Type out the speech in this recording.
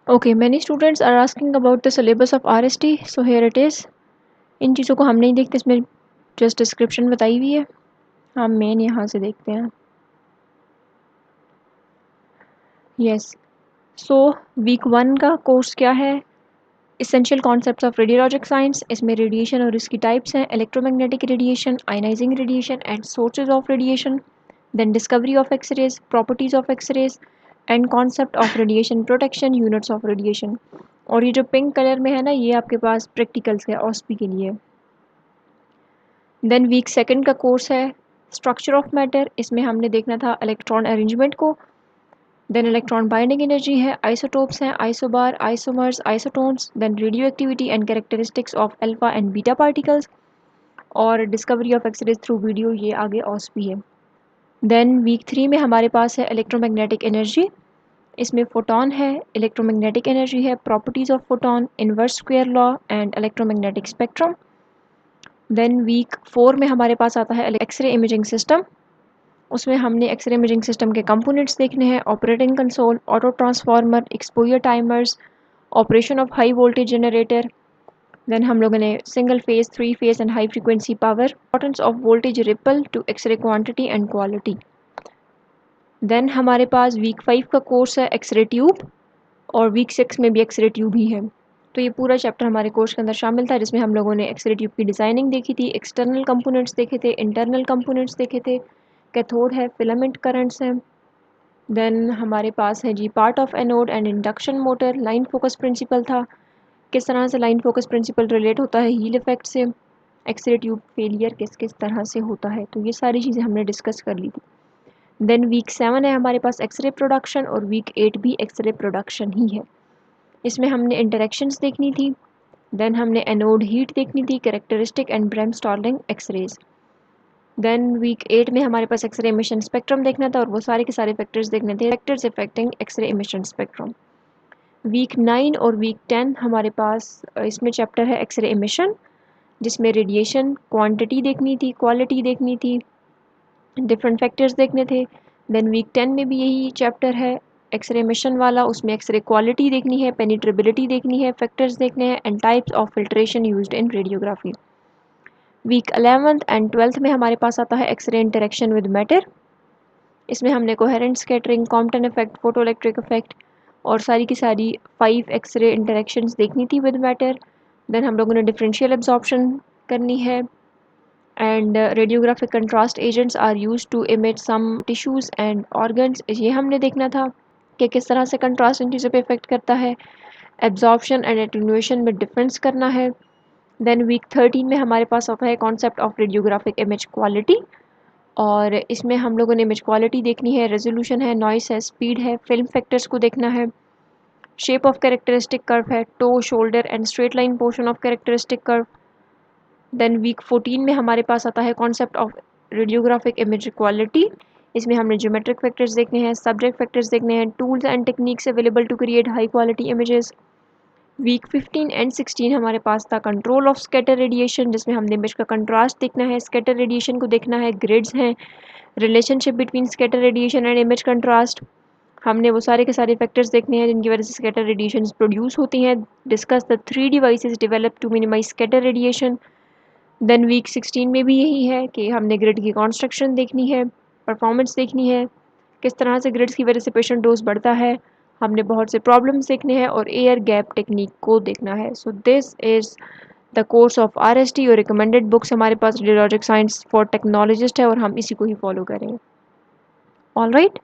Okay, many students are asking about the syllabus of RST, so here it is. इन चीज़ों को हम नहीं देखते, इसमें जस्ट डिस्क्रिप्शन बताई हुई है. हम मेन यहाँ से देखते हैं. यस, सो वीक 1 का कोर्स क्या है? Essential concepts of radiologic science. इसमें रेडिएशन और इसकी टाइप्स हैं: electromagnetic radiation, ionizing radiation and sources of radiation, then discovery of X-rays, properties of X-rays and concept of radiation protection, units of radiation. और ये जो pink colour में है ना, ये आपके पास प्रैक्टिकल्स है ऑस्पी के लिए. देन वीक 2 का कोर्स है स्ट्रक्चर ऑफ मैटर. इसमें हमने देखना था इलेक्ट्रॉन अरेंजमेंट को. देन इलेक्ट्रॉन बाइंडिंग एनर्जी है, आइसोटोप्स हैं, isobar, isomers, isotones, then radioactivity and characteristics of alpha and beta particles, और discovery of x-rays through video, ये आगे ऑस्पी है. देन वीक 3 में हमारे पास है इलेक्ट्रोमैग्नेटिक एनर्जी. इसमें फोटॉन है, इलेक्ट्रोमैग्नेटिक एनर्जी है, properties of photon, inverse square law and electromagnetic spectrum. Then week 4 में हमारे पास आता है एक्सरे इमेजिंग सिस्टम. उसमें हमने एक्सरे इमेजिंग सिस्टम के कंपोनेंट्स देखने हैं: operating console, auto transformer, exposure timers, operation of high voltage generator. Then हम लोगों ने single phase, 3 phase and high frequency power, importance of voltage ripple to X-ray quantity and quality. Then हमारे पास week 5 का course है x ray tube, और week 6 में भी एक्सरे ट्यूब ही है. तो ये पूरा चैप्टर हमारे कोर्स के अंदर शामिल था, जिसमें हम लोगों ने एक्सरे ट्यूब की डिज़ाइनिंग देखी थी, एक्सटर्नल कंपोनेंट्स देखे थे, इंटरनल कंपोनेंट्स देखे थे, कैथोड है, फिलामेंट करंट्स हैं. देन हमारे पास है जी part of anode and induction motor. Line focus principle था, किस तरह से लाइन फोकस प्रिंसिपल रिलेट होता है हील इफेक्ट से, एक्सरे ट्यूब फेलियर किस किस तरह से होता है, तो ये सारी चीज़ें हमने डिस्कस कर ली थी. देन वीक 7 है हमारे पास एक्सरे प्रोडक्शन, और वीक 8 भी एक्सरे प्रोडक्शन ही है. इसमें हमने इंटरेक्शंस देखनी थी. देन हमने एनोड हीट देखनी थी, characteristic and bremsstrahlung x-rays. Then week 8 में हमारे पास एक्सरे इमिशन स्पेक्ट्रम देखना था, और वो सारे के सारे फैक्टर्स देखने थे, factors affecting X-ray emission spectrum. Week 9 और वीक 10 हमारे पास इसमें चैप्टर है एक्सरे इमिशन, जिसमें रेडिएशन क्वांटिटी देखनी थी, क्वालिटी देखनी थी, डिफरेंट फैक्टर्स देखने थे. देन वीक 10 में भी यही चैप्टर है एक्सरे इमिशन वाला, उसमें एक्सरे क्वालिटी देखनी है, पेनिट्रेबिलिटी देखनी है, फैक्टर्स देखने हैं, and types of filtration used in radiography. Week 11 and 12 में हमारे पास आता है एक्सरे इंटरेक्शन विद मैटर. इसमें हमने coherent scattering, Compton effect, photo electric effect और सारी की सारी 5 एक्सरे इंटरेक्शंस देखनी थी विद मैटर. देन हम लोगों ने डिफरेंशियल एब्जॉर्प्शन करनी है, and radiographic contrast agents are used to image some tissues and organs. ये हमने देखना था कि किस तरह से कंट्रास्ट इन चीज़ों पे इफेक्ट करता है. एब्जॉर्प्शन एंड एटेन्यूएशन में डिफरेंस करना है. देन वीक 13 में हमारे पास आता है concept of radiographic image quality, और इसमें हम लोगों ने इमेज क्वालिटी देखनी है, रेजोल्यूशन है, नॉइस है, स्पीड है, फिल्म फैक्टर्स को देखना है, शेप ऑफ कैरेक्टरिस्टिक कर्व है, toe, shoulder and straight line portion of characteristic curve. Then week 14 में हमारे पास आता है concept of radiographic image quality. इसमें हमने ज्योमेट्रिक फैक्टर्स देखने हैं, सब्जेक्ट फैक्टर्स देखने हैं, tools and techniques available to create high quality images. Week 15 and 16 हमारे पास था कंट्रोल ऑफ स्कैटर रेडिएशन, जिसमें हमने इमेज का कंट्रास्ट देखना है, स्कैटर रेडिएशन को देखना है, ग्रिड्स हैं, relationship between scatter radiation and image contrast. हमने वो सारे के सारे फैक्टर्स देखने हैं जिनकी वजह से स्कैटर रेडिएशन प्रोड्यूस होती हैं. Discuss the 3 devices develop to minimize scatter radiation. Then week 16 में भी यही है कि हमने ग्रिड की कॉन्स्ट्रक्शन देखनी है, परफॉर्मेंस देखनी है, किस तरह से ग्रिड्स की वजह से पेशेंट डोज बढ़ता है, हमने बहुत से प्रॉब्लम्स देखने हैं, और एयर गैप टेक्निक को देखना है. So this is the course of RST. और रिकमेंडेड बुक्स हमारे पास रेडियोलॉजिक साइंस फॉर टेक्नोलॉजिस्ट है, और हम इसी को ही फॉलो करेंगे. All right.